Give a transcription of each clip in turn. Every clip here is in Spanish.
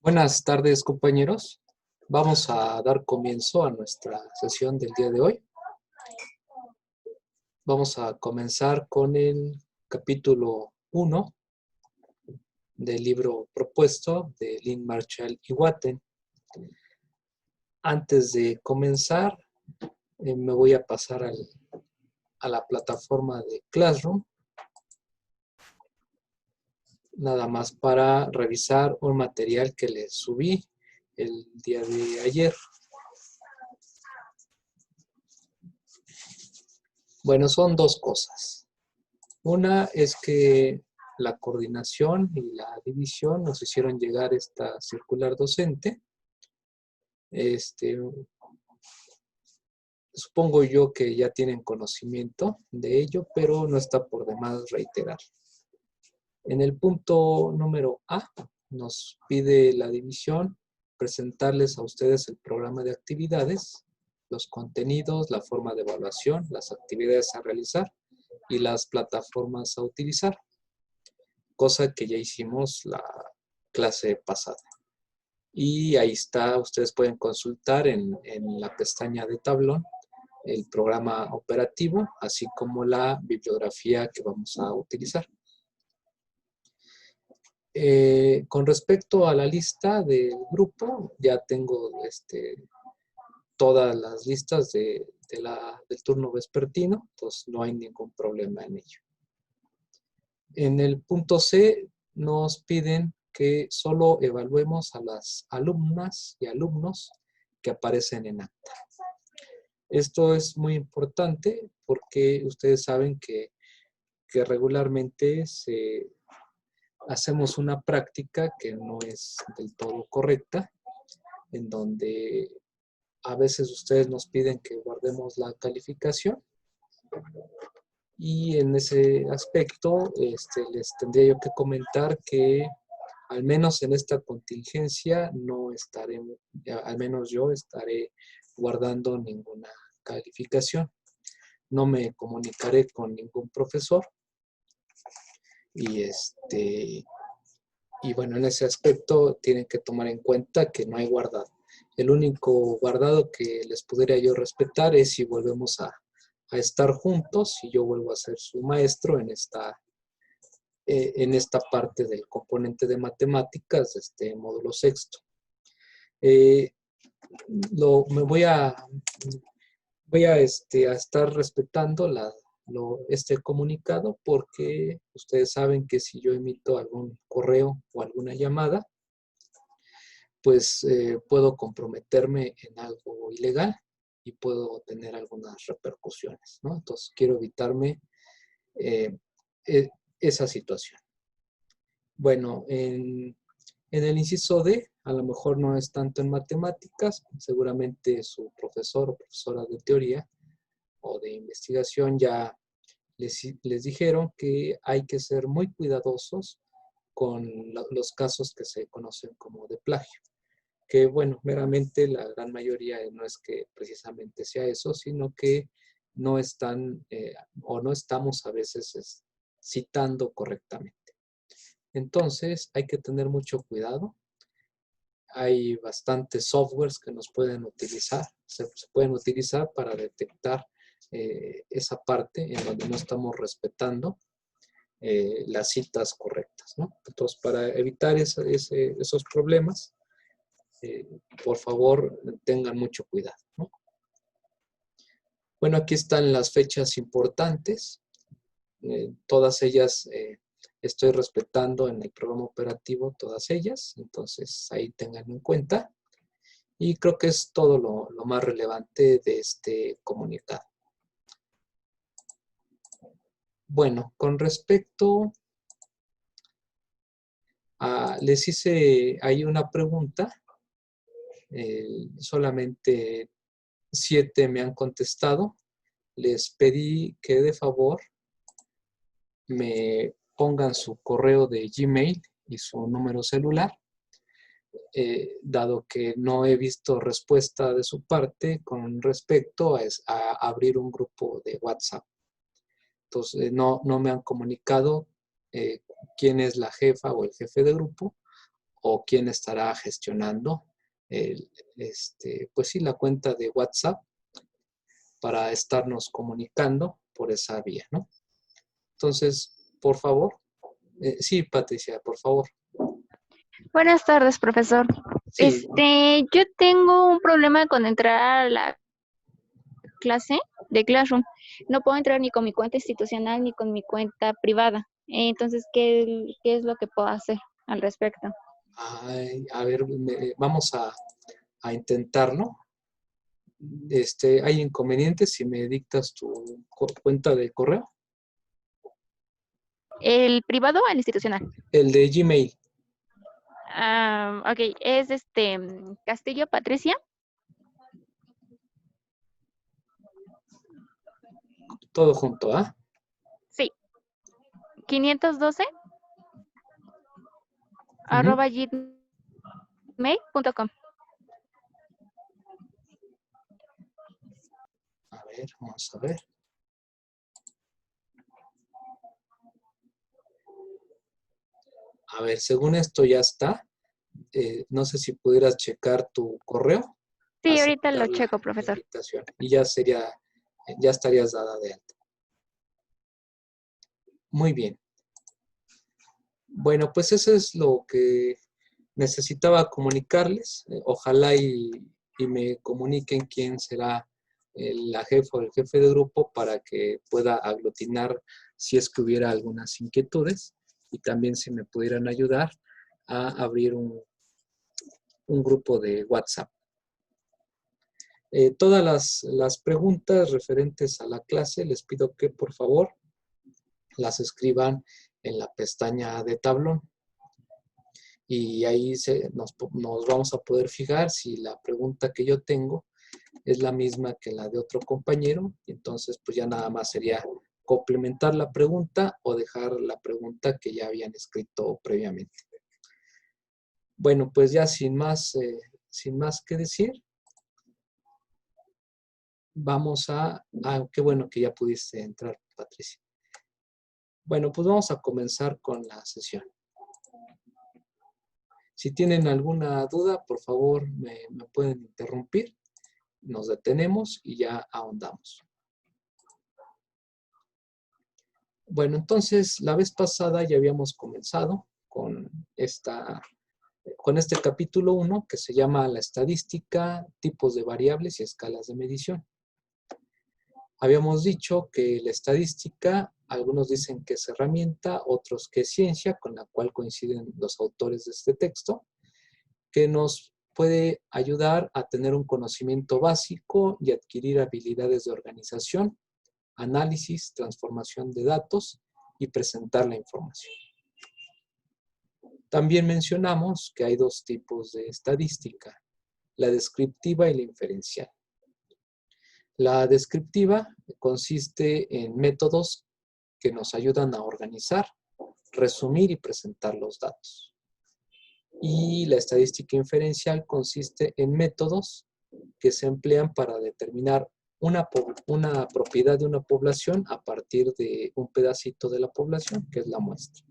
Buenas tardes, compañeros. Vamos a dar comienzo a nuestra sesión del día de hoy. Vamos a comenzar con el capítulo 1 del libro propuesto de Lynn Marshall y Watten. Antes de comenzar, me voy a pasar a la plataforma de Classroom, nada más para revisar un material que les subí el día de ayer. Bueno, son dos cosas. Una es que la coordinación y la división nos hicieron llegar esta circular docente. Supongo yo que ya tienen conocimiento de ello, pero no está por demás reiterar. En el punto número A nos pide la división presentarles a ustedes el programa de actividades, los contenidos, la forma de evaluación, las actividades a realizar y las plataformas a utilizar, cosa que ya hicimos la clase pasada. Y ahí está, ustedes pueden consultar en la pestaña de tablón el programa operativo, así como la bibliografía que vamos a utilizar. Con respecto a la lista del grupo, ya tengo todas las listas del turno vespertino, entonces no hay ningún problema en ello. En el punto C nos piden que solo evaluemos a las alumnas y alumnos que aparecen en acta. Esto es muy importante porque ustedes saben que regularmente hacemos una práctica que no es del todo correcta, en donde a veces ustedes nos piden que guardemos la calificación y en ese aspecto les tendría yo que comentar que al menos en esta contingencia no estaré, al menos yo estaré guardando ninguna calificación. No me comunicaré con ningún profesor y bueno, en ese aspecto tienen que tomar en cuenta que no hay guardado. El único guardado que les podría yo respetar es si volvemos a estar juntos y yo vuelvo a ser su maestro en esta parte del componente de matemáticas de este módulo sexto. Me voy a estar respetando este comunicado porque ustedes saben que si yo emito algún correo o alguna llamada, pues puedo comprometerme en algo ilegal y puedo tener algunas repercusiones, ¿no? Entonces quiero evitarme esa situación. Bueno, en el inciso D, a lo mejor no es tanto en matemáticas, seguramente su profesor o profesora de teoría o de investigación ya les dijeron que hay que ser muy cuidadosos con los casos que se conocen como de plagio. Que bueno, meramente la gran mayoría no es que precisamente sea eso, sino que no están o no estamos a veces citando correctamente. Entonces hay que tener mucho cuidado. Hay bastantes softwares que nos pueden utilizar, se pueden utilizar para detectar esa parte en donde no estamos respetando las citas correctas, ¿no? Entonces, para evitar esos problemas, por favor, tengan mucho cuidado, ¿no? Bueno, aquí están las fechas importantes. Todas ellas estoy respetando en el programa operativo, todas ellas. Entonces, ahí tengan en cuenta. Y creo que es todo lo más relevante de este comunicado. Bueno, con respecto a... Les hice ahí una pregunta. Solamente 7 me han contestado. Les pedí que de favor me pongan su correo de Gmail y su número celular, dado que no he visto respuesta de su parte con respecto a abrir un grupo de WhatsApp. Entonces, no me han comunicado quién es la jefa o el jefe de grupo o quién estará gestionando pues sí, la cuenta de WhatsApp para estarnos comunicando por esa vía, ¿no? Entonces, por favor, sí, Patricia, por favor. Buenas tardes, profesor. Sí, Yo tengo un problema con entrar a la clase de Classroom. No puedo entrar ni con mi cuenta institucional ni con mi cuenta privada. Entonces, ¿qué es lo que puedo hacer al respecto? ay, a ver, vamos a intentarlo. Hay inconvenientes si me dictas tu cuenta de correo. ¿El privado o el institucional? El de Gmail, Ok, es Castillo Patricia. todo junto, ¿ah? Sí, 512 Ujú. arroba gmail.com. A ver, vamos a ver. A ver, según esto ya está. No sé si pudieras checar tu correo, Sí, ahorita lo aceptar la checo, profesor. invitación y ya ya estarías dada de alta. Muy bien. Bueno, pues eso es lo que necesitaba comunicarles. Ojalá y me comuniquen quién será la jefa o el jefe de grupo para que pueda aglutinar si es que hubiera algunas inquietudes y también si me pudieran ayudar a abrir un grupo de WhatsApp. Todas las preguntas referentes a la clase les pido que por favor las escriban en la pestaña de tablón y ahí nos vamos a poder fijar si la pregunta que yo tengo es la misma que la de otro compañero y entonces pues ya nada más sería complementar la pregunta o dejar la pregunta que ya habían escrito previamente. Bueno, pues ya sin más que decir, vamos qué bueno que ya pudiste entrar, Patricia. Bueno, pues vamos a comenzar con la sesión. Si tienen alguna duda, por favor, me pueden interrumpir. Nos detenemos y ya ahondamos. Bueno, entonces, la vez pasada ya habíamos comenzado con este capítulo 1 que se llama La estadística, tipos de variables y escalas de medición. Habíamos dicho que la estadística, algunos dicen que es herramienta, otros que es ciencia, con la cual coinciden los autores de este texto, que nos puede ayudar a tener un conocimiento básico y adquirir habilidades de organización, análisis, transformación de datos y presentar la información. También mencionamos que hay dos tipos de estadística, la descriptiva y la inferencial. La descriptiva consiste en métodos que nos ayudan a organizar, resumir y presentar los datos. Y la estadística inferencial consiste en métodos que se emplean para determinar una propiedad de una población a partir de un pedacito de la población, que es la muestra.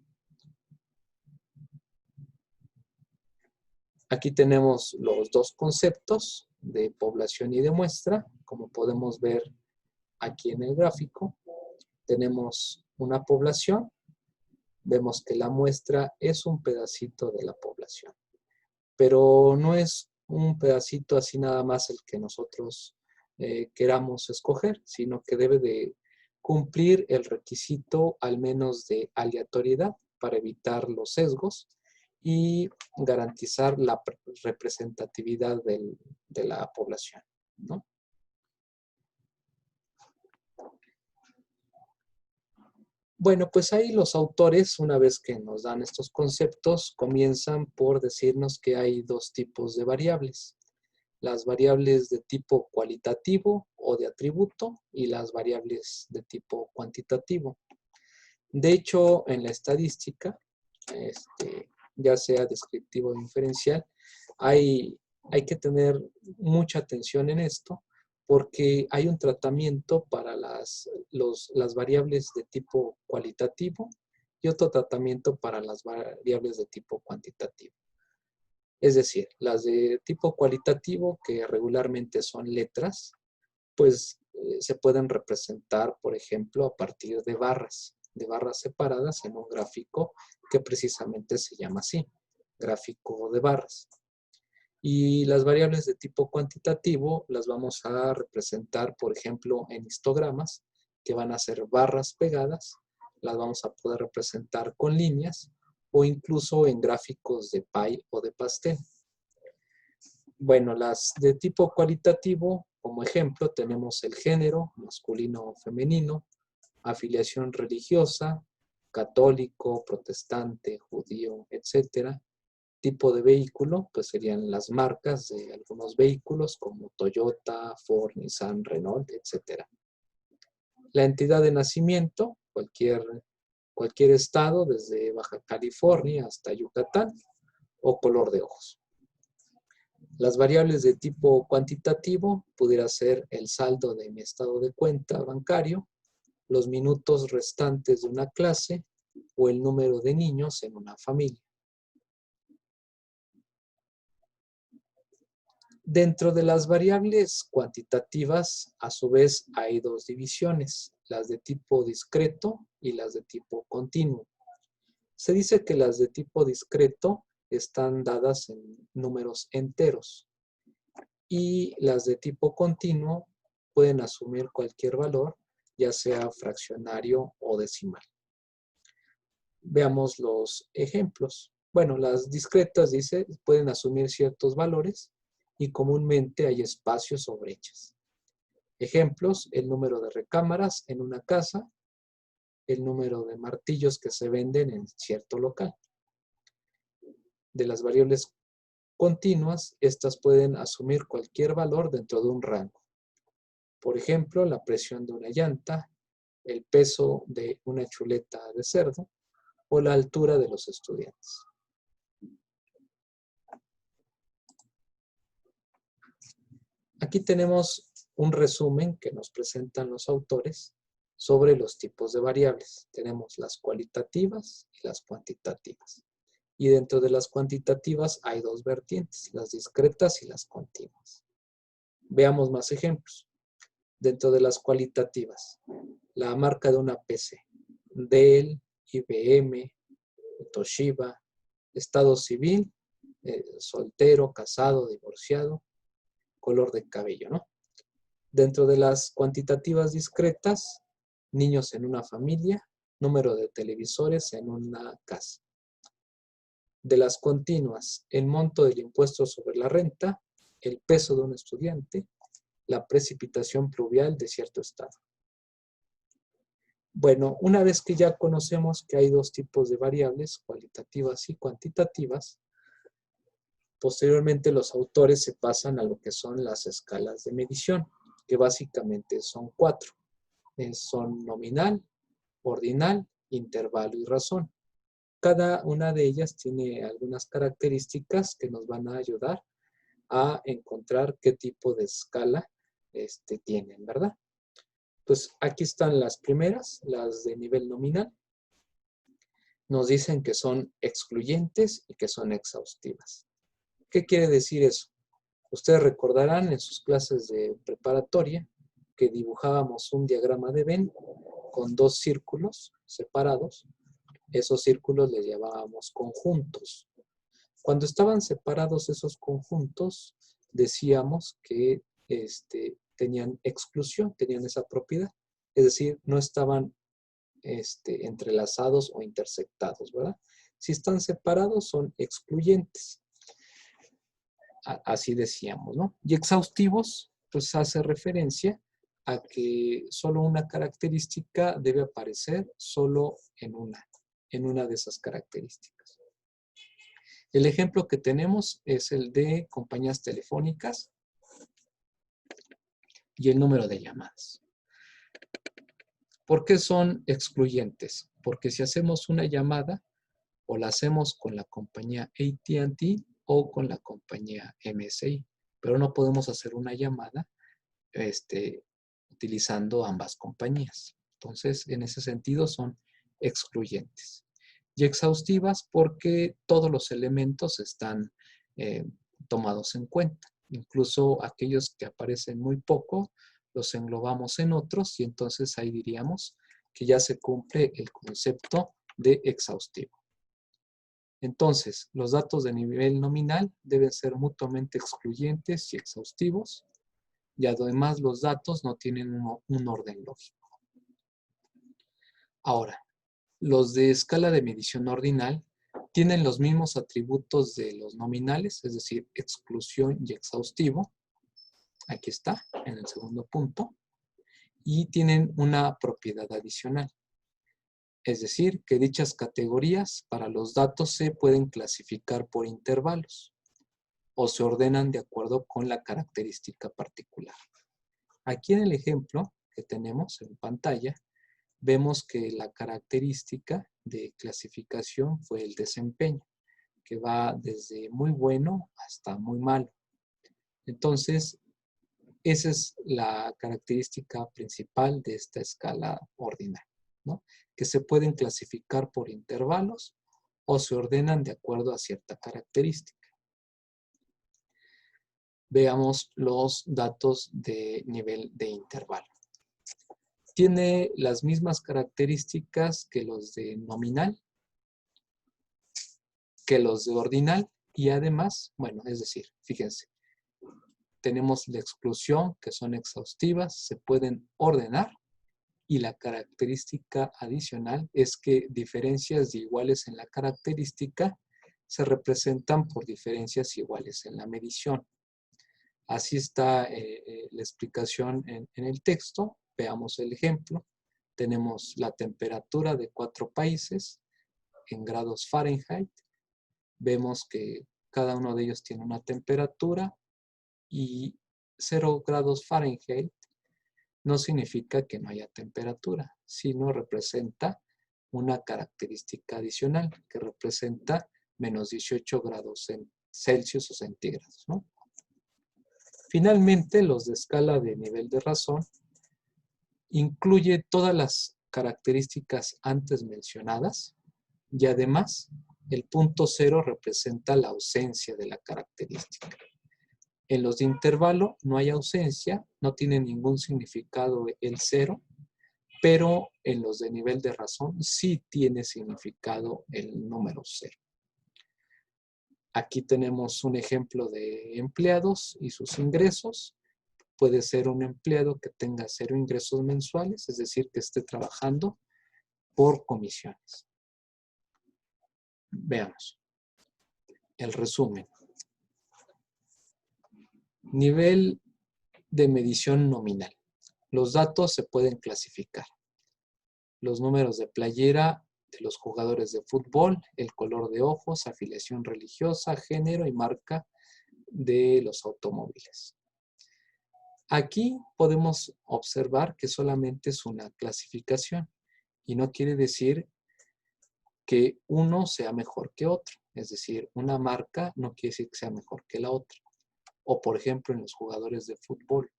Aquí tenemos los dos conceptos de población y de muestra, como podemos ver aquí en el gráfico. Tenemos una población, vemos que la muestra es un pedacito de la población, pero no es un pedacito así nada más el que nosotros queramos escoger, sino que debe de cumplir el requisito al menos de aleatoriedad para evitar los sesgos y garantizar la representatividad de la población, ¿no? Bueno, pues ahí los autores, una vez que nos dan estos conceptos, comienzan por decirnos que hay dos tipos de variables. Las variables de tipo cualitativo o de atributo y las variables de tipo cuantitativo. De hecho, en la estadística, ya sea descriptivo o inferencial, hay que tener mucha atención en esto porque hay un tratamiento para las variables de tipo cualitativo y otro tratamiento para las variables de tipo cuantitativo. Es decir, las de tipo cualitativo, que regularmente son letras, pues se pueden representar, por ejemplo, a partir de barras separadas en un gráfico que precisamente se llama así, gráfico de barras. Y las variables de tipo cuantitativo las vamos a representar, por ejemplo, en histogramas, que van a ser barras pegadas, las vamos a poder representar con líneas, o incluso en gráficos de pie o de pastel. Bueno, las de tipo cualitativo, como ejemplo, tenemos el género, masculino o femenino, afiliación religiosa, católico, protestante, judío, etcétera. Tipo de vehículo, pues serían las marcas de algunos vehículos como Toyota, Ford, Nissan, Renault, etcétera. La entidad de nacimiento, cualquier estado, desde Baja California hasta Yucatán, o color de ojos. Las variables de tipo cuantitativo pudiera ser el saldo de mi estado de cuenta bancario, los minutos restantes de una clase o el número de niños en una familia. Dentro de las variables cuantitativas, a su vez, hay dos divisiones, las de tipo discreto y las de tipo continuo. Se dice que las de tipo discreto están dadas en números enteros y las de tipo continuo pueden asumir cualquier valor, ya sea fraccionario o decimal. Veamos los ejemplos. Bueno, las discretas, dice, pueden asumir ciertos valores y comúnmente hay espacios o brechas. Ejemplos: el número de recámaras en una casa, el número de martillos que se venden en cierto local. De las variables continuas, estas pueden asumir cualquier valor dentro de un rango. Por ejemplo, la presión de una llanta, el peso de una chuleta de cerdo o la altura de los estudiantes. Aquí tenemos un resumen que nos presentan los autores sobre los tipos de variables. Tenemos las cualitativas y las cuantitativas. Y dentro de las cuantitativas hay dos vertientes, las discretas y las continuas. Veamos más ejemplos. Dentro de las cualitativas, la marca de una PC, Dell, IBM, Toshiba, estado civil, soltero, casado, divorciado, color de cabello, ¿no? Dentro de las cuantitativas discretas, niños en una familia, número de televisores en una casa. De las continuas, el monto del impuesto sobre la renta, el peso de un estudiante, la precipitación pluvial de cierto estado. Bueno, una vez que ya conocemos que hay dos tipos de variables, cualitativas y cuantitativas, posteriormente los autores se pasan a lo que son las escalas de medición, que básicamente son 4. Son nominal, ordinal, intervalo y razón. Cada una de ellas tiene algunas características que nos van a ayudar a encontrar qué tipo de escala tienen, ¿verdad? Pues aquí están las primeras, las de nivel nominal. Nos dicen que son excluyentes y que son exhaustivas. ¿Qué quiere decir eso? Ustedes recordarán en sus clases de preparatoria que dibujábamos un diagrama de Venn con dos círculos separados. Esos círculos les llamábamos conjuntos. Cuando estaban separados esos conjuntos, decíamos que tenían exclusión, tenían esa propiedad. Es decir, no estaban entrelazados o intersectados, ¿verdad? Si están separados, son excluyentes. Así decíamos, ¿no? Y exhaustivos, pues hace referencia a que solo una característica debe aparecer solo en una de esas características. El ejemplo que tenemos es el de compañías telefónicas y el número de llamadas. ¿Por qué son excluyentes? Porque si hacemos una llamada, o la hacemos con la compañía AT&T o con la compañía MSI, pero no podemos hacer una llamada utilizando ambas compañías. Entonces, en ese sentido son excluyentes. y exhaustivas porque todos los elementos están tomados en cuenta. Incluso aquellos que aparecen muy poco, los englobamos en otros y entonces ahí diríamos que ya se cumple el concepto de exhaustivo. Entonces, los datos de nivel nominal deben ser mutuamente excluyentes y exhaustivos, y además los datos no tienen un orden lógico. Ahora, los de escala de medición ordinal tienen los mismos atributos de los nominales, es decir, exclusión y exhaustivo. Aquí está, en el segundo punto. Y tienen una propiedad adicional. Es decir, que dichas categorías para los datos se pueden clasificar por intervalos o se ordenan de acuerdo con la característica particular. Aquí en el ejemplo que tenemos en pantalla, vemos que la característica de clasificación fue el desempeño, que va desde muy bueno hasta muy malo. Entonces, esa es la característica principal de esta escala ordinal, ¿no? Que se pueden clasificar por intervalos o se ordenan de acuerdo a cierta característica. Veamos los datos de nivel de intervalo. Tiene las mismas características que los de nominal, que los de ordinal, y además, bueno, es decir, fíjense, tenemos la exclusión, que son exhaustivas, se pueden ordenar, y la característica adicional es que diferencias iguales en la característica se representan por diferencias iguales en la medición. Así está la explicación en el texto. Veamos el ejemplo. Tenemos la temperatura de 4 países en grados Fahrenheit. Vemos que cada uno de ellos tiene una temperatura y 0 grados Fahrenheit no significa que no haya temperatura, sino representa una característica adicional que representa menos 18 grados Celsius o centígrados, ¿no? Finalmente, los de escala de nivel de razón incluye todas las características antes mencionadas y además el punto 0 representa la ausencia de la característica. En los de intervalo no hay ausencia, no tiene ningún significado el 0, pero en los de nivel de razón sí tiene significado el número 0. Aquí tenemos un ejemplo de empleados y sus ingresos. Puede ser un empleado que tenga 0 ingresos mensuales, es decir, que esté trabajando por comisiones. Veamos el resumen. Nivel de medición nominal. Los datos se pueden clasificar. Los números de playera de los jugadores de fútbol, el color de ojos, afiliación religiosa, género y marca de los automóviles. Aquí podemos observar que solamente es una clasificación y no quiere decir que uno sea mejor que otro. Es decir, una marca no quiere decir que sea mejor que la otra. O por ejemplo en los jugadores de fútbol,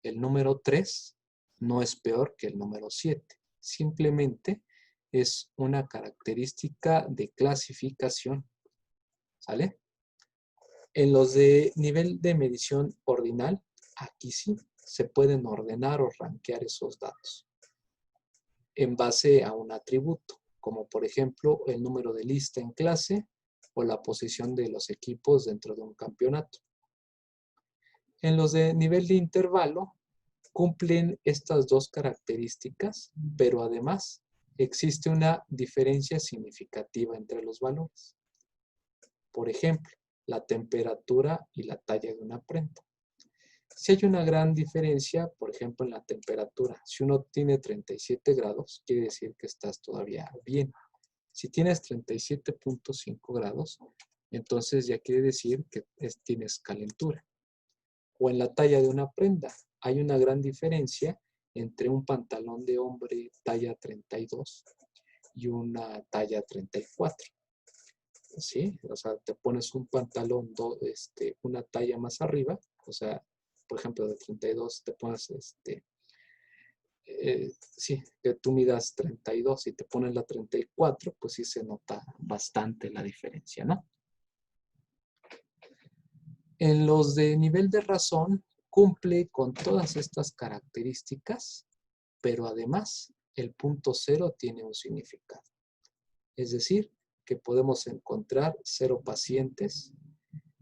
el número 3 no es peor que el número 7. Simplemente es una característica de clasificación. ¿Sale? En los de nivel de medición ordinal, aquí sí se pueden ordenar o rankear esos datos en base a un atributo, como por ejemplo el número de lista en clase o la posición de los equipos dentro de un campeonato. En los de nivel de intervalo, cumplen estas dos características, pero además existe una diferencia significativa entre los valores. Por ejemplo, la temperatura y la talla de una prenda. Si hay una gran diferencia, por ejemplo, en la temperatura, si uno tiene 37 grados, quiere decir que estás todavía bien. Si tienes 37.5 grados, entonces ya quiere decir que tienes calentura. O en la talla de una prenda, hay una gran diferencia entre un pantalón de hombre talla 32 y una talla 34. ¿Sí? O sea, te pones un pantalón una talla más arriba, o sea, por ejemplo, de 32 te pones sí, que tú midas 32 y te pones la 34, pues sí se nota bastante la diferencia, ¿no? En los de nivel de razón, cumple con todas estas características, pero además el punto cero tiene un significado. Es decir, que podemos encontrar 0 pacientes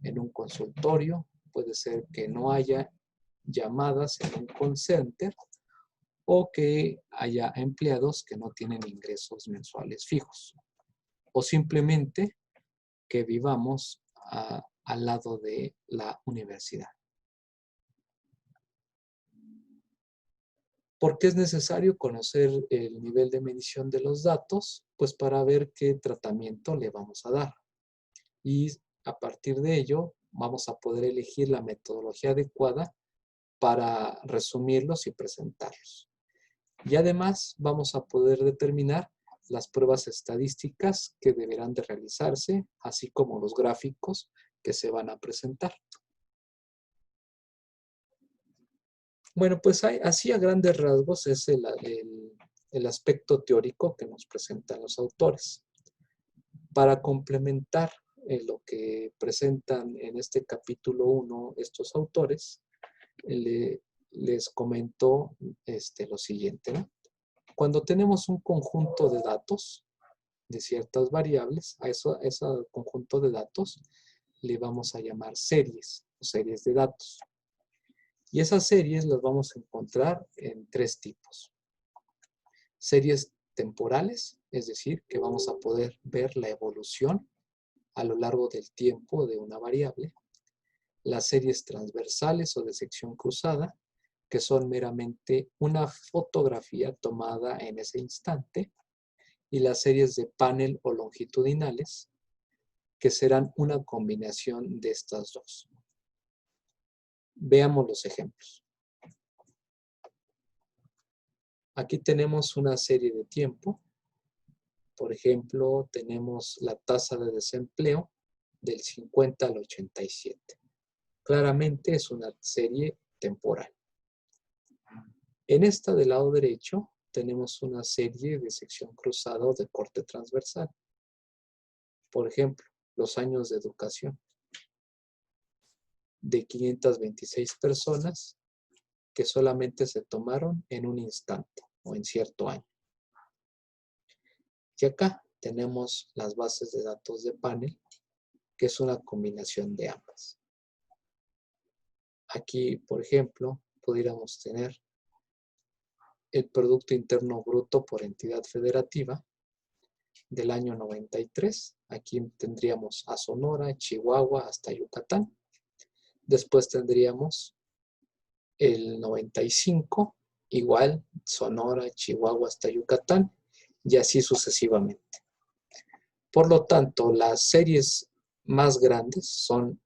en un consultorio, puede ser que no haya llamadas en un call center o que haya empleados que no tienen ingresos mensuales fijos, o simplemente que vivamos al lado de la universidad. ¿Por qué es necesario conocer el nivel de medición de los datos? Pues para ver qué tratamiento le vamos a dar. Y a partir de ello vamos a poder elegir la metodología adecuada para resumirlos y presentarlos. Y además vamos a poder determinar las pruebas estadísticas que deberán de realizarse, así como los gráficos que se van a presentar. Bueno, pues así a grandes rasgos es el aspecto teórico que nos presentan los autores. Para complementar lo que presentan en este capítulo 1 estos autores, les comento lo siguiente, ¿no? Cuando tenemos un conjunto de datos de ciertas variables, a ese conjunto de datos le vamos a llamar series o series de datos. Y esas series las vamos a encontrar en 3 tipos. Series temporales, es decir, que vamos a poder ver la evolución a lo largo del tiempo de una variable. Las series transversales o de sección cruzada, que son meramente una fotografía tomada en ese instante, y las series de panel o longitudinales, que serán una combinación de estas dos. Veamos los ejemplos. Aquí tenemos una serie de tiempo. Por ejemplo, tenemos la tasa de desempleo del 50 al 87. Claramente es una serie temporal. En esta del lado derecho tenemos una serie de sección cruzada o de corte transversal. Por ejemplo, los años de educación de 526 personas que solamente se tomaron en un instante o en cierto año. Y acá tenemos las bases de datos de panel, que es una combinación de ambas. Aquí, por ejemplo, pudiéramos tener el Producto Interno Bruto por entidad federativa del año 93. Aquí tendríamos a Sonora, Chihuahua, hasta Yucatán. Después tendríamos el 95, igual Sonora, Chihuahua, hasta Yucatán, y así sucesivamente. Por lo tanto, las series más grandes son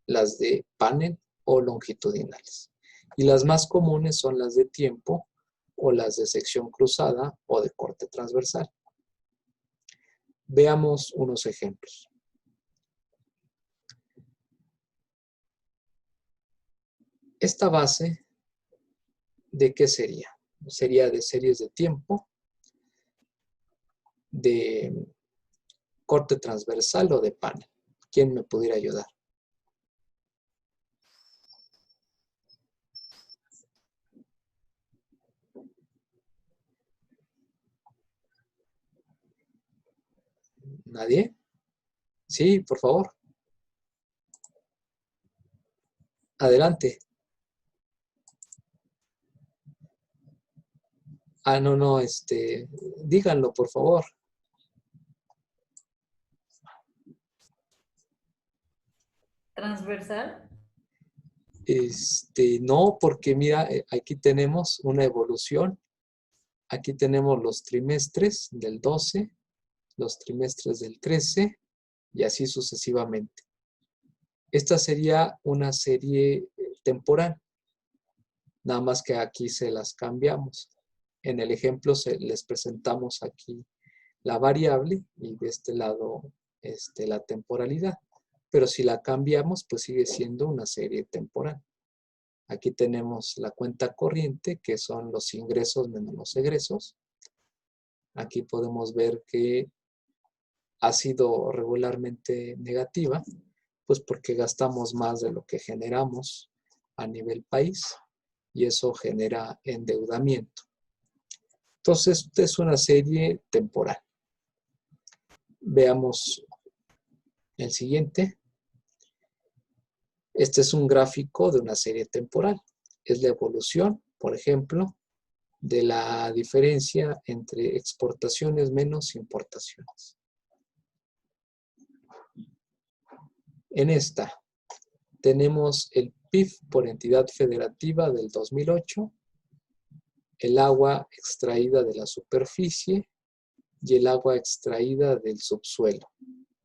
las de panel o longitudinales. Y las más comunes son las de tiempo o las de sección cruzada o de corte transversal. Veamos unos ejemplos. Esta base, ¿de qué sería? Sería de series de tiempo, de corte transversal o de panel. ¿Quién me pudiera ayudar? ¿Nadie? Sí, por favor. Adelante. No, díganlo, por favor. ¿Transversal? No, porque mira, aquí tenemos una evolución. Aquí tenemos los trimestres del 12, los trimestres del 13 y así sucesivamente. Esta sería una serie temporal, nada más que aquí se las cambiamos. En el ejemplo les presentamos aquí la variable y de este lado la temporalidad. Pero si la cambiamos, pues sigue siendo una serie temporal. Aquí tenemos la cuenta corriente, que son los ingresos menos los egresos. Aquí podemos ver que ha sido regularmente negativa, pues porque gastamos más de lo que generamos a nivel país y eso genera endeudamiento. Entonces, esta es una serie temporal. Veamos el siguiente. Este es un gráfico de una serie temporal. Es la evolución, por ejemplo, de la diferencia entre exportaciones menos importaciones. En esta tenemos el PIB por entidad federativa del 2008, el agua extraída de la superficie y el agua extraída del subsuelo.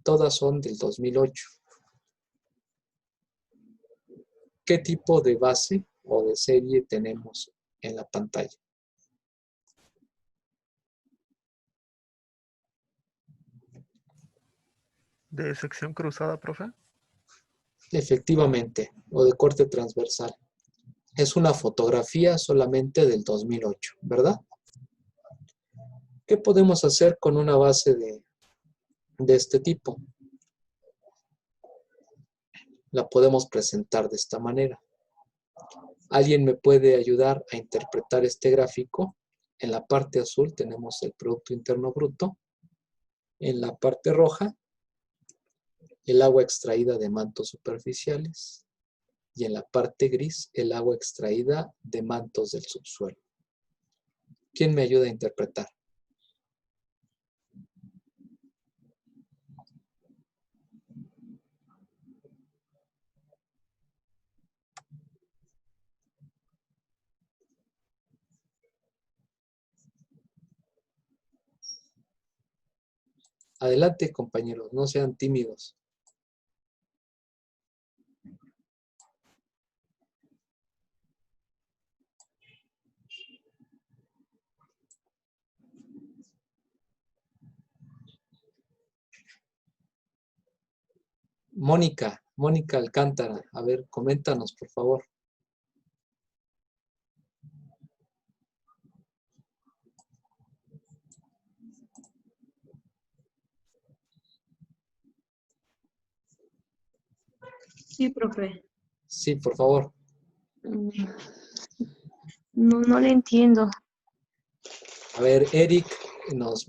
Todas son del 2008. ¿Qué tipo de base o de serie tenemos en la pantalla? ¿De sección cruzada, profe? Efectivamente, o de corte transversal. Es una fotografía solamente del 2008, ¿verdad? ¿Qué podemos hacer con una base de este tipo? La podemos presentar de esta manera. ¿Alguien me puede ayudar a interpretar este gráfico? En la parte azul tenemos el Producto Interno Bruto. En la parte roja, el agua extraída de mantos superficiales. Y en la parte gris, el agua extraída de mantos del subsuelo. ¿Quién me ayuda a interpretar? Adelante, compañeros, no sean tímidos. Mónica Alcántara, a ver, coméntanos, por favor. Sí, profe. Sí, por favor. No le entiendo. A ver, Eric,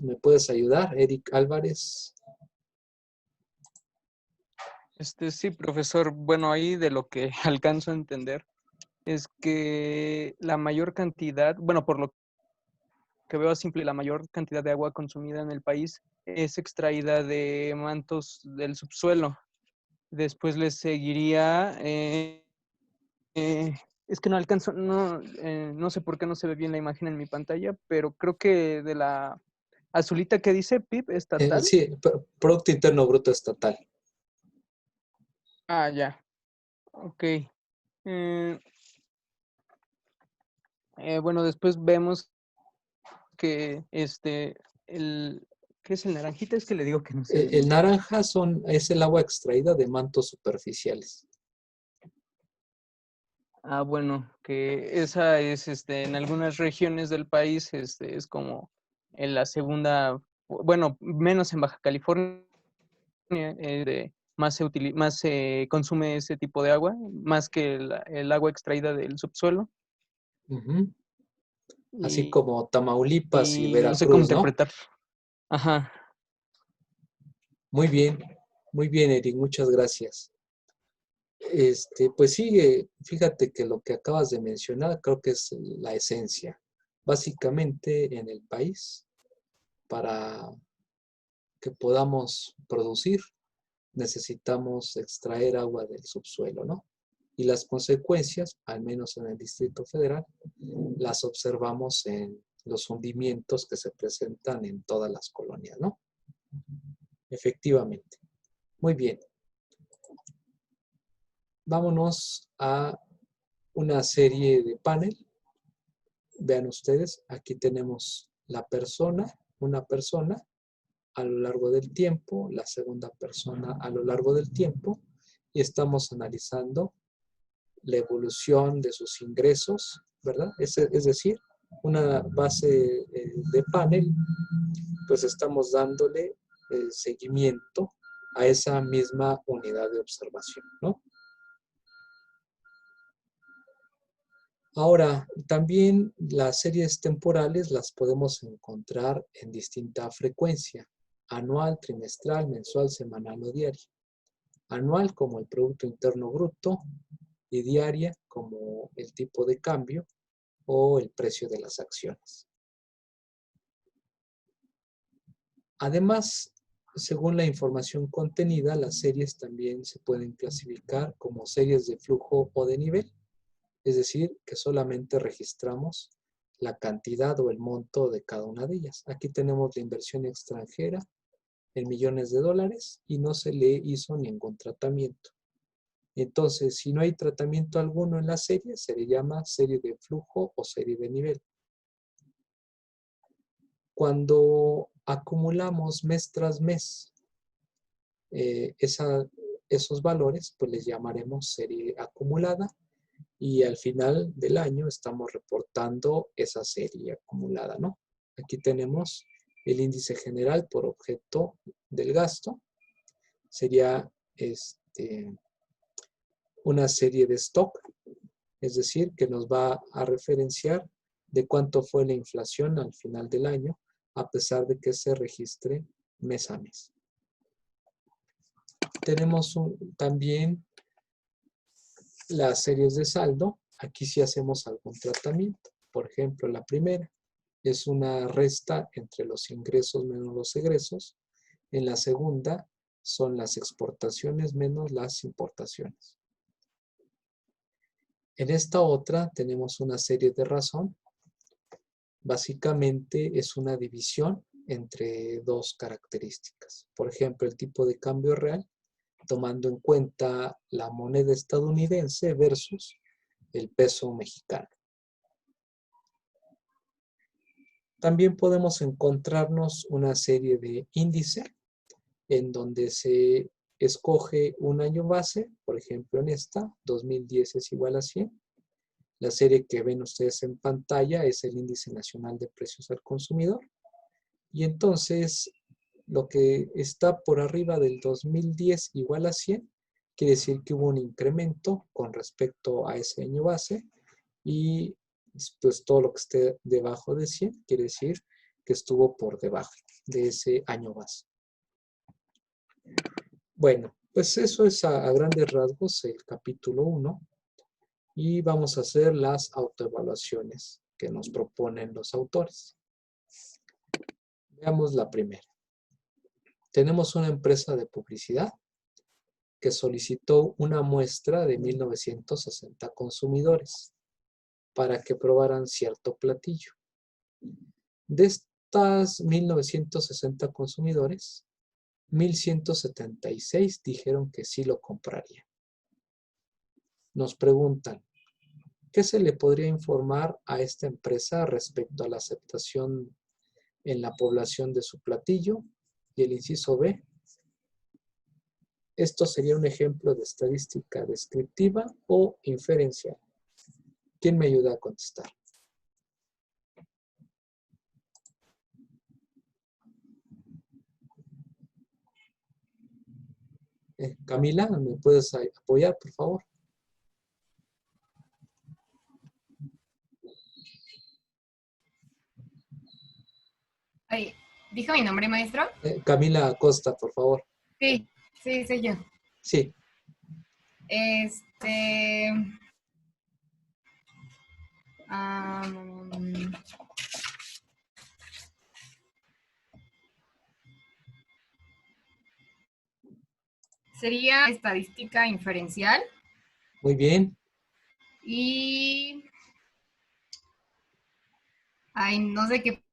¿me puedes ayudar? Eric Álvarez. Sí, profesor. Bueno, ahí de lo que alcanzo a entender es que la mayor cantidad, bueno, por lo que veo a simple, la mayor cantidad de agua consumida en el país es extraída de mantos del subsuelo. Después le seguiría, es que no alcanzo, no sé por qué no se ve bien la imagen en mi pantalla, pero creo que de la azulita que dice PIB estatal. Sí, Producto Interno Bruto Estatal. Ah, ya. Ok. Bueno, después vemos que ¿qué es el naranjita? Es que le digo que no sé. El naranja es el agua extraída de mantos superficiales. Ah, bueno, que esa es en algunas regiones del país, es como en la segunda, bueno, menos en Baja California, más se consume ese tipo de agua, más que el agua extraída del subsuelo. Uh-huh. Así Y, como Tamaulipas y no sé cómo Veracruz, ¿no? interpretar. Ajá. Muy bien, Eric, muchas gracias. Pues sí, fíjate que lo que acabas de mencionar creo que es la esencia. Básicamente en el país, para que podamos producir, necesitamos extraer agua del subsuelo, ¿no? Y las consecuencias, al menos en el Distrito Federal, las observamos en los hundimientos que se presentan en todas las colonias, ¿no? Efectivamente. Muy bien. Vámonos a una serie de panel. Vean ustedes, aquí tenemos una persona a lo largo del tiempo, la segunda persona a lo largo del tiempo, y estamos analizando la evolución de sus ingresos, ¿verdad? Es decir, una base de panel, pues estamos dándole seguimiento a esa misma unidad de observación, ¿no? Ahora, también las series temporales las podemos encontrar en distinta frecuencia: anual, trimestral, mensual, semanal o diaria. Anual como el Producto Interno Bruto y diaria como el tipo de cambio o el precio de las acciones. Además, según la información contenida, las series también se pueden clasificar como series de flujo o de nivel, es decir, que solamente registramos la cantidad o el monto de cada una de ellas. Aquí tenemos la inversión extranjera en millones de dólares y no se le hizo ningún tratamiento. Entonces, si no hay tratamiento alguno en la serie, se le llama serie de flujo o serie de nivel. Cuando acumulamos mes tras mes esos valores, pues les llamaremos serie acumulada, y al final del año estamos reportando esa serie acumulada, ¿no? Aquí tenemos el índice general por objeto del gasto. Sería una serie de stock, es decir, que nos va a referenciar de cuánto fue la inflación al final del año, a pesar de que se registre mes a mes. Tenemos también las series de saldo. Aquí sí hacemos algún tratamiento. Por ejemplo, la primera es una resta entre los ingresos menos los egresos. En la segunda son las exportaciones menos las importaciones. En esta otra tenemos una serie de razón. Básicamente es una división entre dos características. Por ejemplo, el tipo de cambio real, tomando en cuenta la moneda estadounidense versus el peso mexicano. También podemos encontrarnos una serie de índice en donde se escoge un año base. Por ejemplo, en esta, 2010 es igual a 100. La serie que ven ustedes en pantalla es el Índice Nacional de Precios al Consumidor. Y entonces, lo que está por arriba del 2010 igual a 100, quiere decir que hubo un incremento con respecto a ese año base, y pues todo lo que esté debajo de 100 quiere decir que estuvo por debajo de ese año base. Bueno, pues eso es a grandes rasgos el capítulo 1, y vamos a hacer las autoevaluaciones que nos proponen los autores. Veamos la primera. Tenemos una empresa de publicidad que solicitó una muestra de 1960 consumidores para que probaran cierto platillo. De estas 1960 consumidores, 1176 dijeron que sí lo comprarían. Nos preguntan, ¿qué se le podría informar a esta empresa respecto a la aceptación en la población de su platillo? Y el inciso B, esto sería un ejemplo de estadística descriptiva o inferencial. ¿Quién me ayuda a contestar? Camila, ¿me puedes apoyar, por favor? Ay, ¿dijo mi nombre, maestro? Camila Acosta, por favor. Sí, sí, soy yo. Sí. Sería estadística inferencial. Muy bien. Y... Ay, no sé qué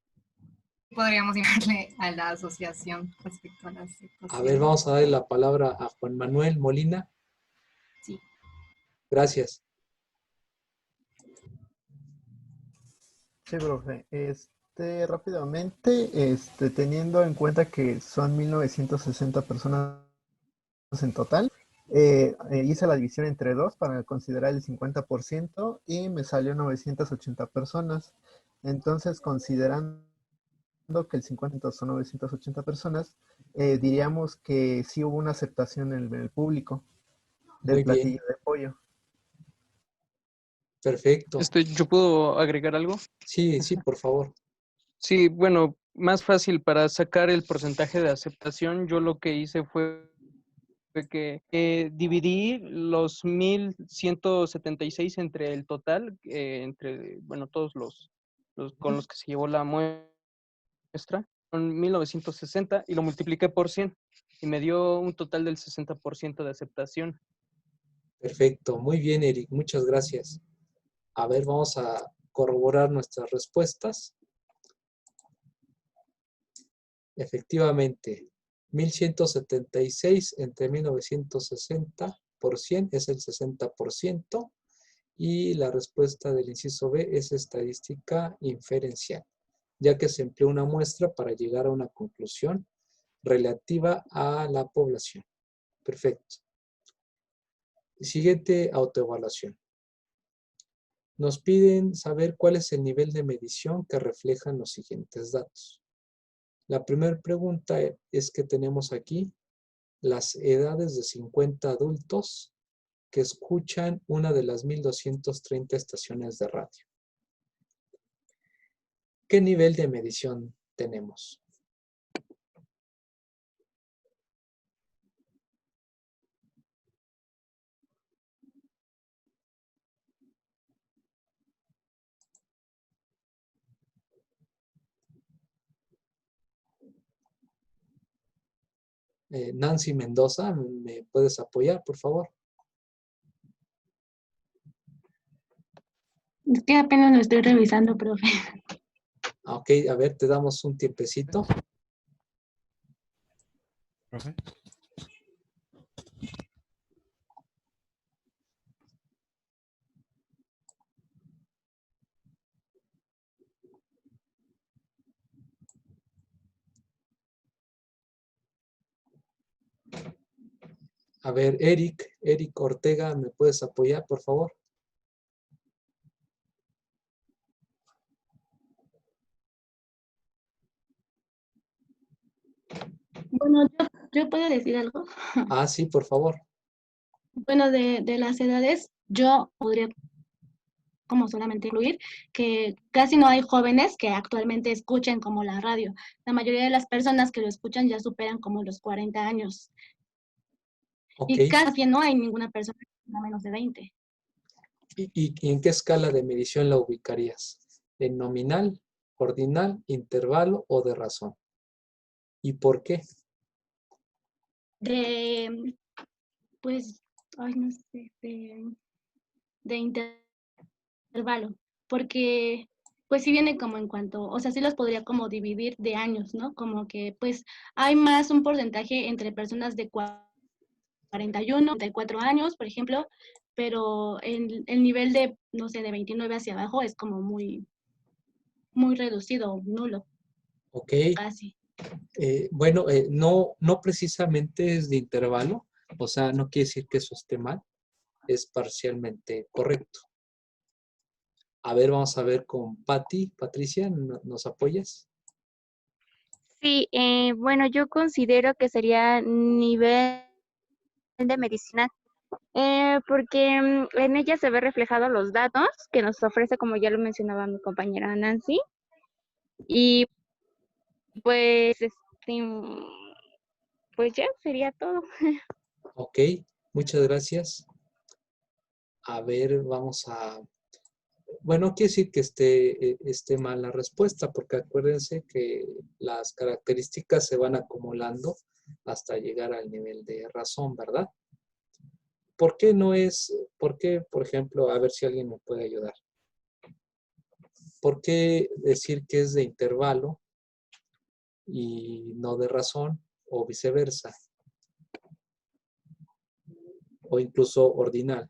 podríamos llamarle a la asociación respecto a la aceptación. A ver, vamos a darle la palabra a Juan Manuel Molina. Sí. Gracias. Sí, profe. Rápidamente, teniendo en cuenta que son 1960 personas en total, Hice la división entre 2 para considerar el 50% y me salió 980 personas. Entonces, considerando que el 50 son 980 personas, diríamos que sí hubo una aceptación en el público del Muy bien, platillo de pollo. perfecto. ¿Yo puedo agregar algo? Sí, sí, por favor. Sí, bueno, más fácil para sacar el porcentaje de aceptación, yo lo que hice fue que dividí los 1,176 entre el total, entre, bueno, todos los con los que se llevó la muestra, son 1960 y lo multipliqué por 100 y me dio un total del 60% de aceptación. Perfecto. Muy bien, Eric. Muchas gracias. A ver, vamos a corroborar nuestras respuestas. Efectivamente, 1176 entre 1960 por 100 es el 60% y la respuesta del inciso B es estadística inferencial, ya que se empleó una muestra para llegar a una conclusión relativa a la población. Perfecto. Siguiente autoevaluación. Nos piden saber cuál es el nivel de medición que reflejan los siguientes datos. La primera pregunta es que tenemos aquí las edades de 50 adultos que escuchan una de las 1230 estaciones de radio. ¿Qué nivel de medición tenemos? Nancy Mendoza, ¿me puedes apoyar, por favor? Es que apenas lo estoy revisando, profe. Ok, a ver, te damos un tiempecito. Profe. A ver, Eric Ortega, ¿me puedes apoyar, por favor? Bueno, yo puedo decir algo. Ah, sí, por favor. Bueno, de las edades, yo podría como solamente incluir que casi no hay jóvenes que actualmente escuchen como la radio. La mayoría de las personas que lo escuchan ya superan como los 40 años. Ok. Y casi no hay ninguna persona que tenga menos de 20. ¿Y en qué escala de medición la ubicarías? ¿En nominal, ordinal, intervalo o de razón? ¿Y por qué? De, pues, ay, no sé, de intervalo, porque pues sí viene como en cuanto, o sea, sí los podría como dividir de años, ¿no? Como que pues hay más un porcentaje entre personas de 41, 34 años, por ejemplo, pero el nivel de, no sé, de 29 hacia abajo es como muy, muy reducido, nulo, Ok. casi. Bueno, no precisamente es de intervalo, o sea, no quiere decir que eso esté mal, es parcialmente correcto. A ver, vamos a ver con Patti. Patricia, ¿nos apoyas? Sí, bueno, yo considero que sería nivel de medicina, porque en ella se ve reflejado los datos que nos ofrece, como ya lo mencionaba mi compañera Nancy, y pues, pues ya sería todo. Ok, muchas gracias. A ver, vamos a... Bueno, no quiere decir que esté mal la respuesta, porque acuérdense que las características se van acumulando hasta llegar al nivel de razón, ¿verdad? ¿Por qué no es, por qué, por ejemplo, a ver si alguien me puede ayudar? ¿Por qué decir que es de intervalo y no de razón o viceversa? O incluso ordinal.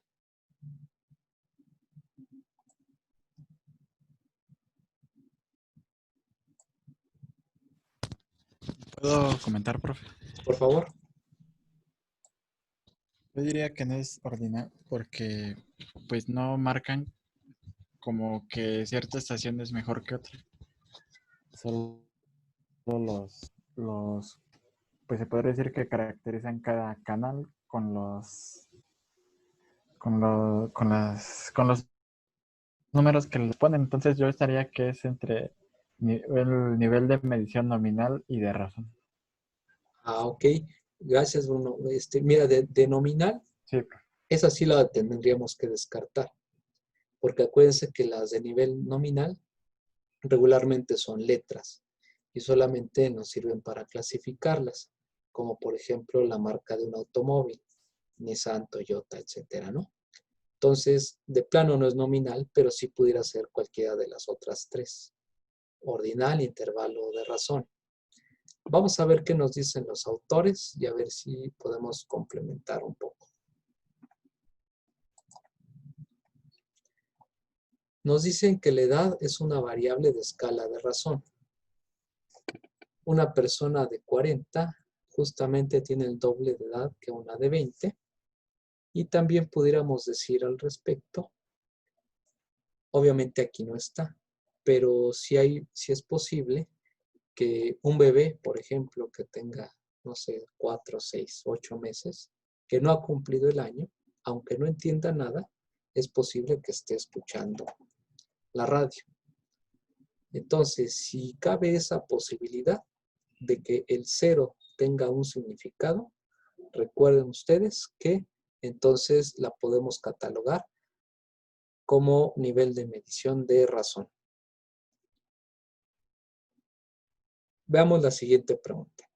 ¿Puedo comentar, profe? Por favor. Yo diría que no es ordinal porque pues no marcan como que cierta estación es mejor que otra. Solo los pues se podría decir que caracterizan cada canal con los números que les ponen. Entonces yo estaría que es entre el nivel de medición nominal y de razón. Ah, ok. Gracias, Bruno. Mira, de nominal, Sí, esa sí la tendríamos que descartar, porque acuérdense que las de nivel nominal regularmente son letras y solamente nos sirven para clasificarlas, como por ejemplo la marca de un automóvil, Nissan, Toyota, etcétera, ¿no? Entonces, de plano no es nominal, pero sí pudiera ser cualquiera de las otras tres, ordinal, intervalo o de razón. Vamos a ver qué nos dicen los autores y a ver si podemos complementar un poco. Nos dicen que la edad es una variable de escala de razón. Una persona de 40 justamente tiene el doble de edad que una de 20. Y también pudiéramos decir al respecto, obviamente aquí no está, pero si es posible que un bebé, por ejemplo, que tenga, no sé, 4, 6, 8 meses, que no ha cumplido el año, aunque no entienda nada, es posible que esté escuchando la radio. Entonces, si cabe esa posibilidad de que el 0 tenga un significado, recuerden ustedes que entonces la podemos catalogar como nivel de medición de razón. Veamos la siguiente pregunta.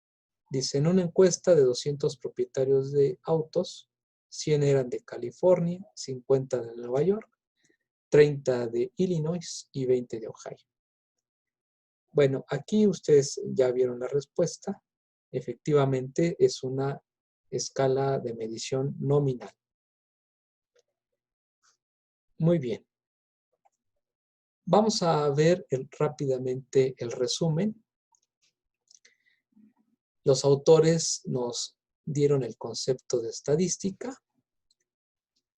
Dice, en una encuesta de 200 propietarios de autos, 100 eran de California, 50 de Nueva York, 30 de Illinois y 20 de Ohio. Bueno, aquí ustedes ya vieron la respuesta. Efectivamente, es una escala de medición nominal. Muy bien. Vamos a ver rápidamente el resumen. Los autores nos dieron el concepto de estadística.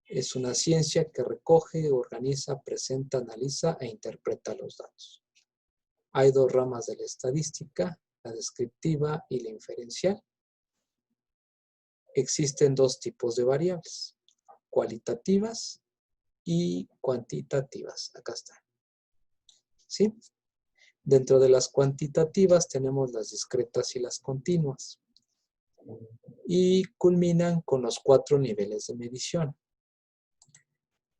Es una ciencia que recoge, organiza, presenta, analiza e interpreta los datos. Hay dos ramas de la estadística, la descriptiva y la inferencial. Existen dos tipos de variables, cualitativas y cuantitativas. Acá están. ¿Sí? Dentro de las cuantitativas tenemos las discretas y las continuas. Y culminan con los 4 niveles de medición.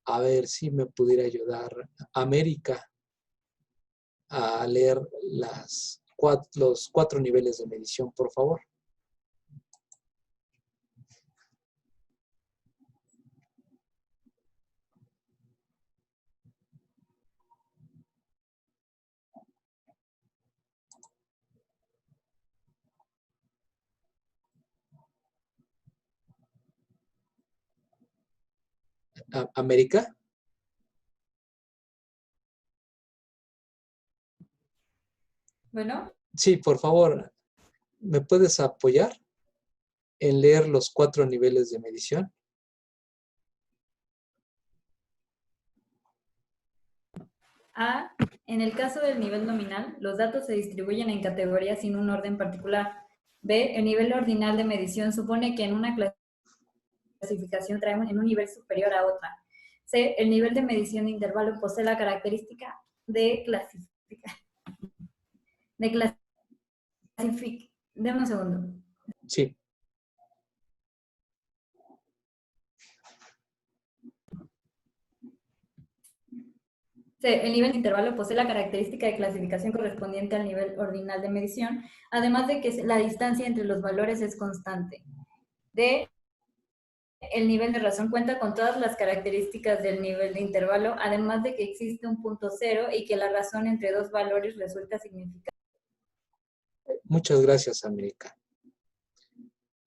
A ver si me pudiera ayudar América a leer los 4 niveles de medición, por favor. América. Bueno, Sí, por favor, ¿me puedes apoyar en leer los 4 niveles de medición? A. En el caso del nivel nominal, los datos se distribuyen en categorías sin un orden particular. B. El nivel ordinal de medición supone que en una clasificación traemos en un nivel superior a otra. C. El nivel de medición de intervalo posee la característica de Deme un segundo. Sí. El nivel de intervalo posee la característica de clasificación correspondiente al nivel ordinal de medición, además de que la distancia entre los valores es constante. D. El nivel de razón cuenta con todas las características del nivel de intervalo, además de que existe un punto cero y que la razón entre dos valores resulta significativa. Muchas gracias, América.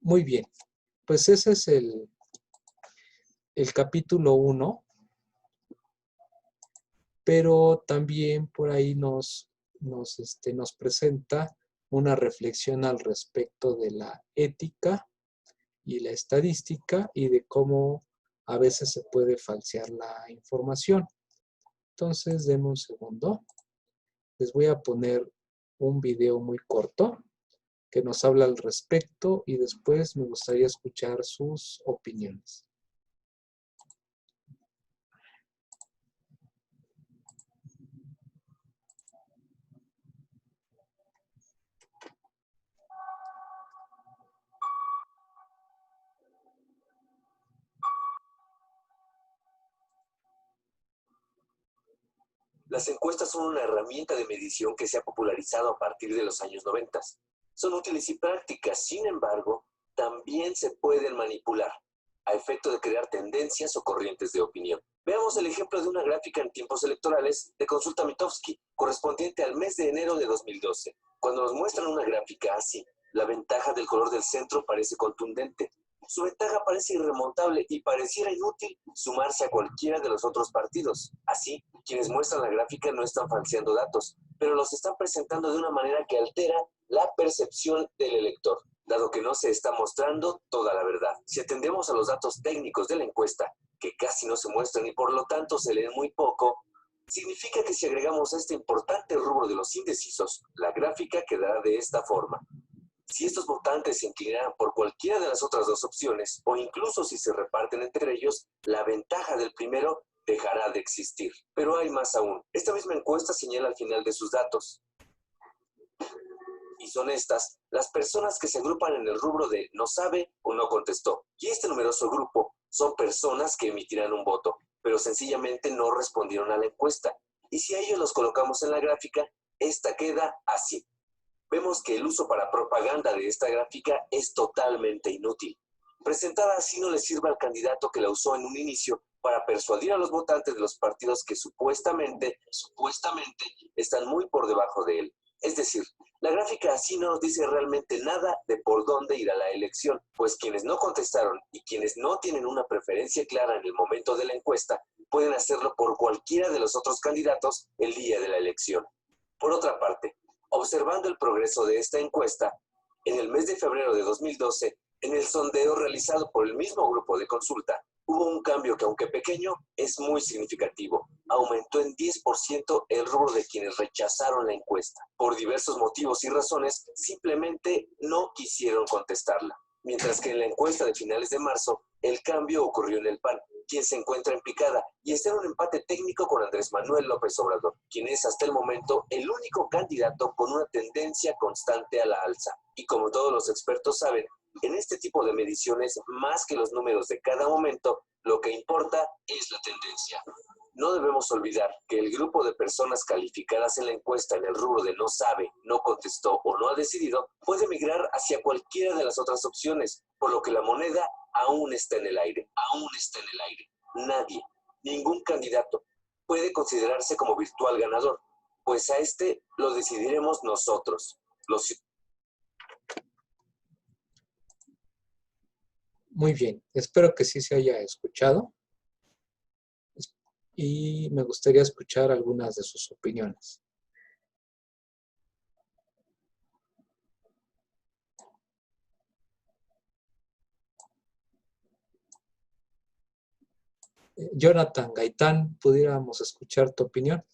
Muy bien. Pues ese es el capítulo 1. Pero también por ahí nos presenta una reflexión al respecto de la ética y la estadística y de cómo a veces se puede falsear la información. Entonces, denme un segundo. Les voy a poner un video muy corto que nos habla al respecto y después me gustaría escuchar sus opiniones. Las encuestas son una herramienta de medición que se ha popularizado a partir de los años 90. Son útiles y prácticas, sin embargo, también se pueden manipular a efecto de crear tendencias o corrientes de opinión. Veamos el ejemplo de una gráfica en tiempos electorales de Consulta Mitofsky, correspondiente al mes de enero de 2012. Cuando nos muestran una gráfica así, la ventaja del color del centro parece contundente. Su ventaja parece irremontable y pareciera inútil sumarse a cualquiera de los otros partidos. Así, quienes muestran la gráfica no están falseando datos, pero los están presentando de una manera que altera la percepción del elector, dado que no se está mostrando toda la verdad. Si atendemos a los datos técnicos de la encuesta, que casi no se muestran y por lo tanto se leen muy poco, significa que si agregamos a este importante rubro de los indecisos, la gráfica quedará de esta forma. Si estos votantes se inclinaran por cualquiera de las otras dos opciones, o incluso si se reparten entre ellos, la ventaja del primero dejará de existir. Pero hay más aún. Esta misma encuesta señala al final de sus datos. Y son estas las personas que se agrupan en el rubro de no sabe o no contestó. Y este numeroso grupo son personas que emitirán un voto, pero sencillamente no respondieron a la encuesta. Y si a ellos los colocamos en la gráfica, esta queda así. Vemos que el uso para propaganda de esta gráfica es totalmente inútil. Presentada así no le sirve al candidato que la usó en un inicio para persuadir a los votantes de los partidos que supuestamente están muy por debajo de él. Es decir, la gráfica así no nos dice realmente nada de por dónde irá la elección, pues quienes no contestaron y quienes no tienen una preferencia clara en el momento de la encuesta pueden hacerlo por cualquiera de los otros candidatos el día de la elección. Por otra parte, observando el progreso de esta encuesta, en el mes de febrero de 2012, en el sondeo realizado por el mismo grupo de consulta, hubo un cambio que, aunque pequeño, es muy significativo. Aumentó en 10% el rubro de quienes rechazaron la encuesta. Por diversos motivos y razones, simplemente no quisieron contestarla. Mientras que en la encuesta de finales de marzo, el cambio ocurrió en el PAN, quien se encuentra en picada y está en un empate técnico con Andrés Manuel López Obrador, quien es hasta el momento el único candidato con una tendencia constante a la alza. Y como todos los expertos saben, en este tipo de mediciones, más que los números de cada momento, lo que importa es la tendencia. No debemos olvidar que el grupo de personas calificadas en la encuesta en el rubro de no sabe, no contestó o no ha decidido puede migrar hacia cualquiera de las otras opciones, por lo que la moneda aún está en el aire. Nadie, ningún candidato, puede considerarse como virtual ganador, pues a este lo decidiremos nosotros, los ciudadanos. Muy bien, espero que sí se haya escuchado y me gustaría escuchar algunas de sus opiniones. Jonathan Gaitán, ¿pudiéramos escuchar tu opinión?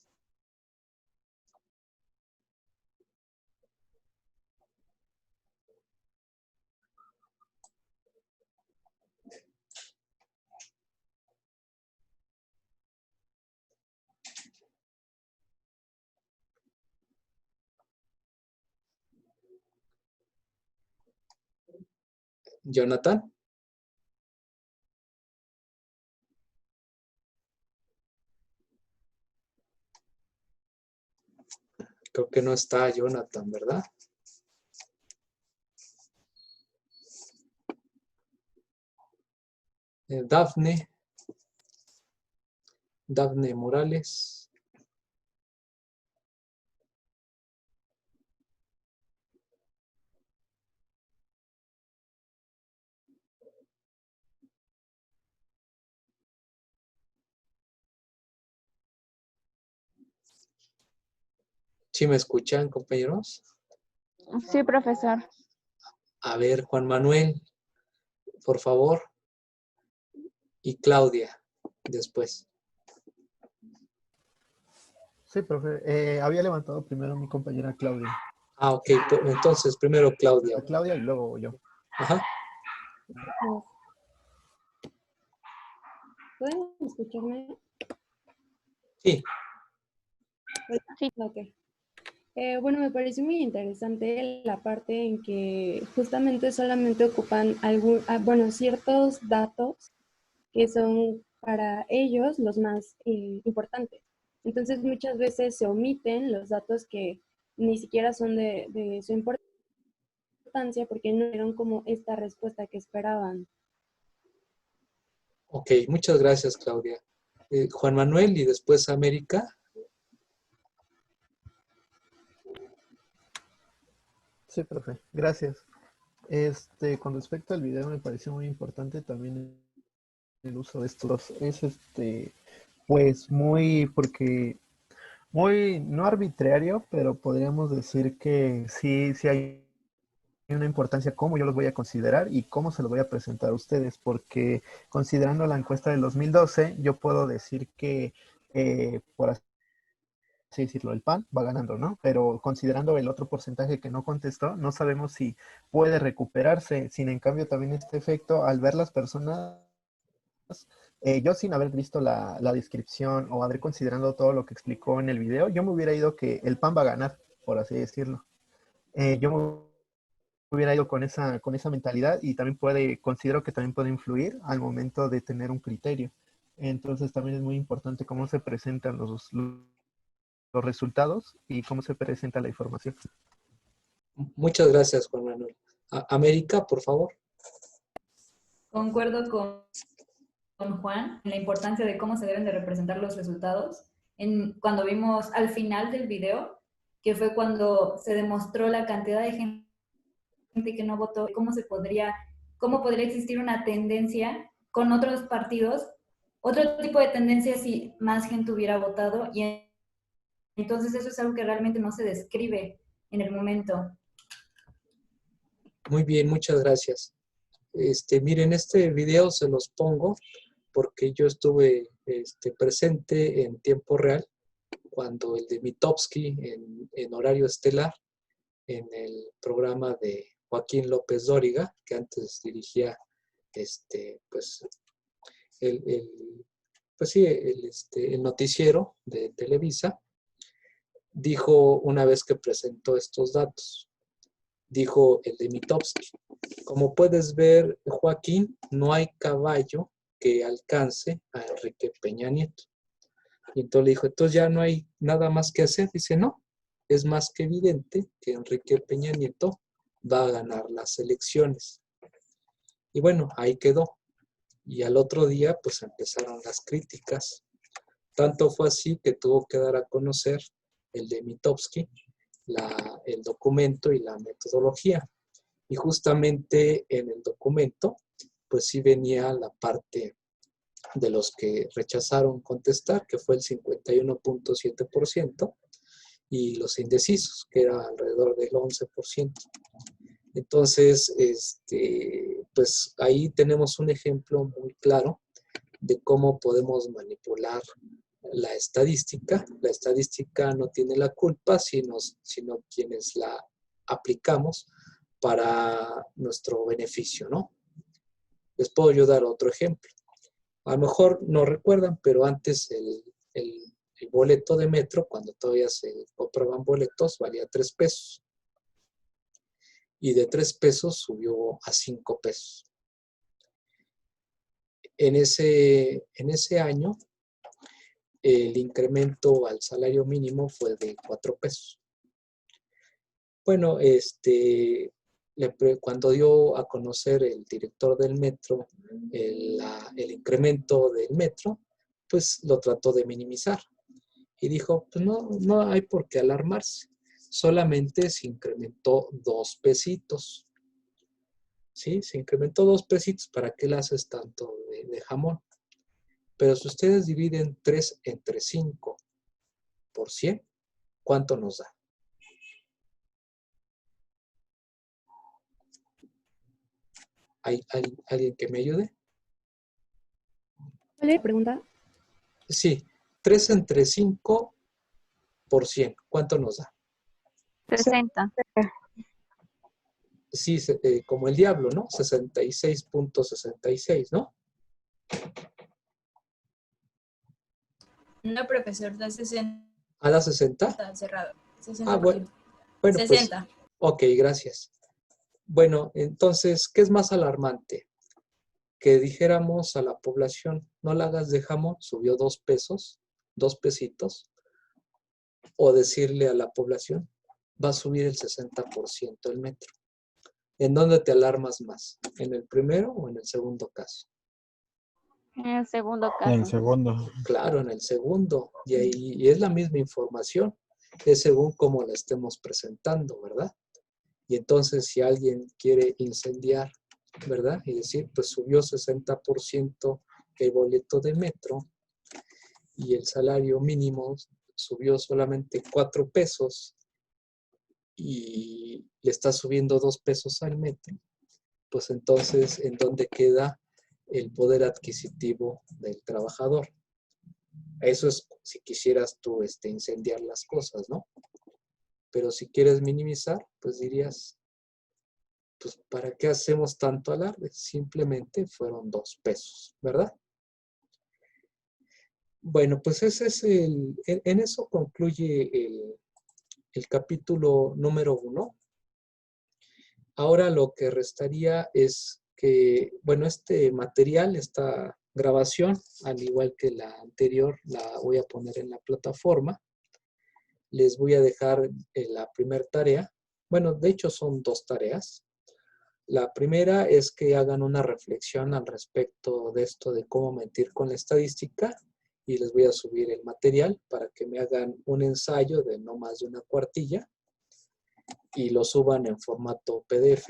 Jonathan. Creo que no está Jonathan, ¿verdad? Dafne Morales. ¿Sí me escuchan, compañeros? Sí, profesor. A ver, Juan Manuel, por favor. Y Claudia, después. Sí, profe. Había levantado primero mi compañera Claudia. Ah, ok. Entonces, primero Claudia. Claudia y luego yo. Ajá. ¿Pueden escucharme? Sí. Sí. Ok. Bueno, me pareció muy interesante la parte en que justamente solamente ocupan ciertos datos que son para ellos los más importantes. Entonces muchas veces se omiten los datos que ni siquiera son de su importancia porque no dieron como esta respuesta que esperaban. Ok, muchas gracias, Claudia. Juan Manuel y después América. Sí, profe. Gracias. Con respecto al video me pareció muy importante también el uso de estos. Es pues muy, no arbitrario, pero podríamos decir que sí hay una importancia cómo yo los voy a considerar y cómo se los voy a presentar a ustedes, porque considerando la encuesta del 2012, yo puedo decir que, por así decirlo, el PAN va ganando, ¿no? Pero considerando el otro porcentaje que no contestó, no sabemos si puede recuperarse. Sin en cambio, también este efecto, al ver las personas, yo sin haber visto la descripción o haber considerado todo lo que explicó en el video, yo me hubiera ido que el PAN va a ganar, por así decirlo. Yo me hubiera ido con esa mentalidad y también considero que también puede influir al momento de tener un criterio. Entonces también es muy importante cómo se presentan los resultados y cómo se presenta la información. Muchas gracias, Juan Manuel. América, por favor. Concuerdo con Juan en la importancia de cómo se deben de representar los resultados. Cuando vimos al final del video, que fue cuando se demostró la cantidad de gente que no votó, cómo podría existir una tendencia con otros partidos, otro tipo de tendencia si más gente hubiera votado, y entonces eso es algo que realmente no se describe en el momento. Muy bien, muchas gracias. Miren, este video se los pongo porque yo estuve presente en tiempo real cuando el de Mitofsky en horario estelar, en el programa de Joaquín López Dóriga, que antes dirigía pues el noticiero de Televisa, dijo una vez que presentó estos datos, dijo el de Mitofsky: como puedes ver, Joaquín, no hay caballo que alcance a Enrique Peña Nieto. Y entonces le dijo, entonces ya no hay nada más que hacer. Dice, no, es más que evidente que Enrique Peña Nieto va a ganar las elecciones. Y bueno, ahí quedó. Y al otro día, pues empezaron las críticas. Tanto fue así que tuvo que dar a conocer el de Mitofsky, el documento y la metodología. Y justamente en el documento, pues sí venía la parte de los que rechazaron contestar, que fue el 51.7%, y los indecisos, que era alrededor del 11%. Entonces, pues ahí tenemos un ejemplo muy claro de cómo podemos manipular la estadística. La estadística no tiene la culpa, sino quienes la aplicamos para nuestro beneficio, ¿no? Les puedo yo dar otro ejemplo. A lo mejor no recuerdan, pero antes el boleto de metro, cuando todavía se compraban boletos, valía 3 pesos. Y de 3 pesos subió a 5 pesos. En ese año, el incremento al salario mínimo fue de 4 pesos. Bueno, cuando dio a conocer el director del metro el incremento del metro, pues lo trató de minimizar. Y dijo, pues no hay por qué alarmarse. Solamente se incrementó 2 pesitos. ¿Sí? Se incrementó 2 pesitos. ¿Para qué le haces tanto de jamón? Pero si ustedes dividen 3 entre 5 por 100, ¿cuánto nos da? ¿Hay alguien que me ayude? ¿Cuál es la pregunta? Sí, 3 entre 5 por 100. ¿Cuánto nos da? 60. Sí, como el diablo, ¿no? 66.66, ¿no? No, profesor, da 60 ¿A la 60? cerrado. Ah, 60%. bueno, pues, 60. ok, gracias. Bueno, entonces, ¿qué es más alarmante? Que dijéramos a la población, no la hagas de jamón, subió 2 pesos, 2 pesitos, o decirle a la población, va a subir el 60% el metro. ¿En dónde te alarmas más? ¿En el primero o en el segundo caso? En el segundo En el caso. segundo. Claro, en el segundo. Y es la misma información. Es según cómo la estemos presentando, ¿verdad? Y entonces si alguien quiere incendiar, ¿verdad? Y decir, pues subió 60% el boleto de metro y el salario mínimo subió solamente 4 pesos y le está subiendo 2 pesos al metro, pues entonces, ¿en dónde queda el poder adquisitivo del trabajador? Eso es si quisieras tú incendiar las cosas, ¿no? Pero si quieres minimizar, pues dirías, pues ¿para qué hacemos tanto alarde? Simplemente fueron 2 pesos, ¿verdad? Bueno, pues ese es en eso concluye el capítulo número 1. Ahora lo que restaría es que, bueno, este material, esta grabación, al igual que la anterior, la voy a poner en la plataforma. Les voy a dejar la primera tarea. Bueno, de hecho son 2 tareas. La primera es que hagan una reflexión al respecto de esto de cómo mentir con la estadística y les voy a subir el material para que me hagan un ensayo de no más de una cuartilla y lo suban en formato PDF.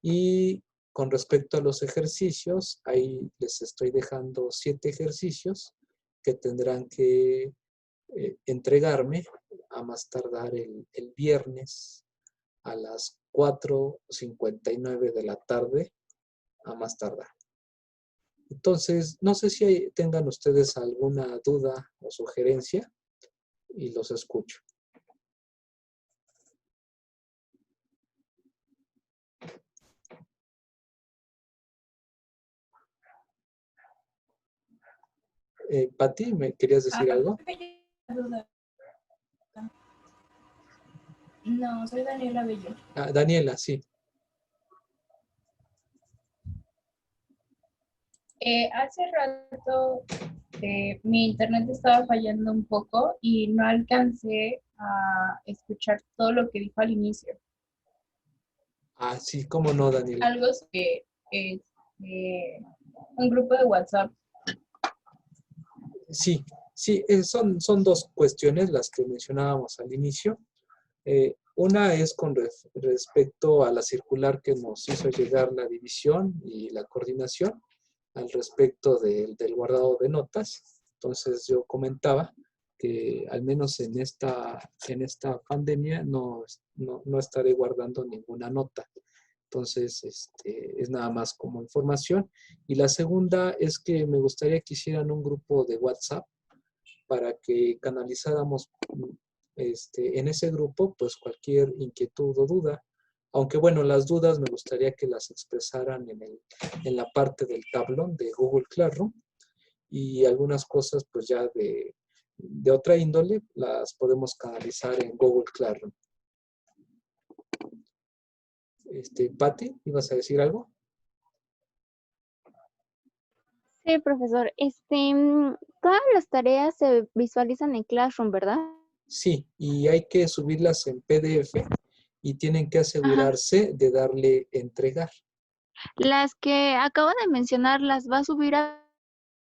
Y con respecto a los ejercicios, ahí les estoy dejando 7 ejercicios que tendrán que entregarme a más tardar el viernes a las 4:59 de la tarde, a más tardar. Entonces, no sé si tengan ustedes alguna duda o sugerencia y los escucho. Pati, ¿me querías decir algo? No, soy Daniela Bello. Ah, Daniela, sí. Hace rato mi internet estaba fallando un poco y no alcancé a escuchar todo lo que dijo al inicio. Ah, sí, cómo no, Daniela. Algo que un grupo de WhatsApp. Sí, sí, son 2 cuestiones las que mencionábamos al inicio. Una es con respecto a la circular que nos hizo llegar la división y la coordinación al respecto del guardado de notas. Entonces yo comentaba que al menos en esta pandemia no estaré guardando ninguna nota. Entonces, es nada más como información. Y la segunda es que me gustaría que hicieran un grupo de WhatsApp para que canalizáramos en ese grupo, pues cualquier inquietud o duda. Aunque bueno, las dudas me gustaría que las expresaran en la parte del tablón de Google Classroom y algunas cosas pues ya de otra índole las podemos canalizar en Google Classroom. Pati, ¿ibas a decir algo? Sí, profesor. Todas las tareas se visualizan en Classroom, ¿verdad? Sí, y hay que subirlas en PDF y tienen que Ajá. asegurarse de darle entregar. Las que acabo de mencionar, ¿las va a subir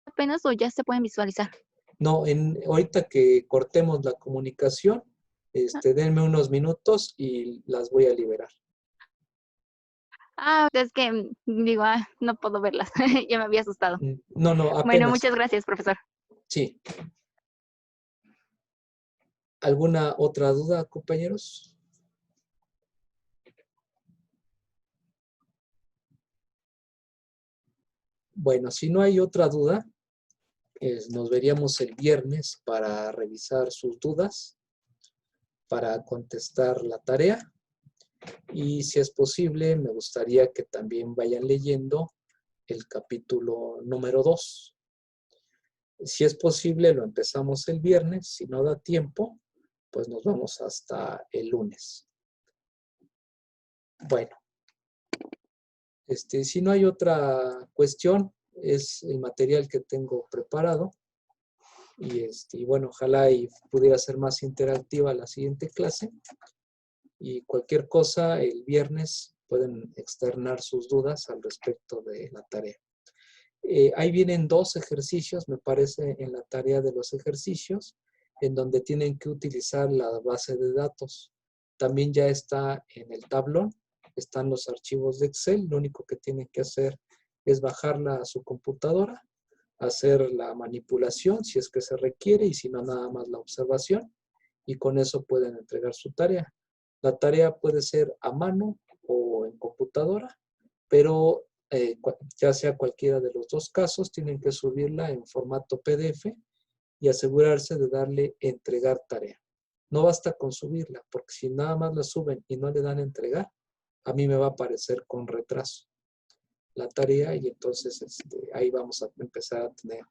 apenas o ya se pueden visualizar? No, ahorita que cortemos la comunicación, denme unos minutos y las voy a liberar. Es que digo, no puedo verlas. Ya me había asustado. No, apenas. Bueno, muchas gracias, profesor. Sí. ¿Alguna otra duda, compañeros? Bueno, si no hay otra duda, nos veríamos el viernes para revisar sus dudas, para contestar la tarea. Y si es posible, me gustaría que también vayan leyendo el capítulo número 2. Si es posible, lo empezamos el viernes. Si no da tiempo, pues nos vamos hasta el lunes. Bueno, si no hay otra cuestión, es el material que tengo preparado. Y bueno, ojalá y pudiera ser más interactiva la siguiente clase. Y cualquier cosa, el viernes pueden externar sus dudas al respecto de la tarea. Ahí vienen 2 ejercicios, me parece, en la tarea de los ejercicios, en donde tienen que utilizar la base de datos. También ya está en el tablón, están los archivos de Excel. Lo único que tienen que hacer es bajarla a su computadora, hacer la manipulación si es que se requiere, y si no, nada más la observación, y con eso pueden entregar su tarea. La tarea puede ser a mano o en computadora, pero ya sea cualquiera de los 2 casos, tienen que subirla en formato PDF y asegurarse de darle entregar tarea. No basta con subirla, porque si nada más la suben y no le dan entregar, a mí me va a aparecer con retraso la tarea, y entonces ahí vamos a empezar a tener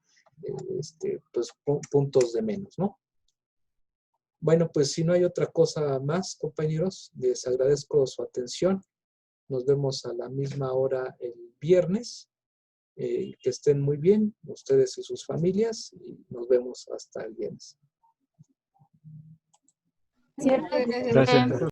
pues, puntos de menos, ¿no? Bueno, pues si no hay otra cosa más, compañeros, les agradezco su atención. Nos vemos a la misma hora el viernes. Que estén muy bien, ustedes y sus familias, y nos vemos hasta el viernes. Cierto. Gracias.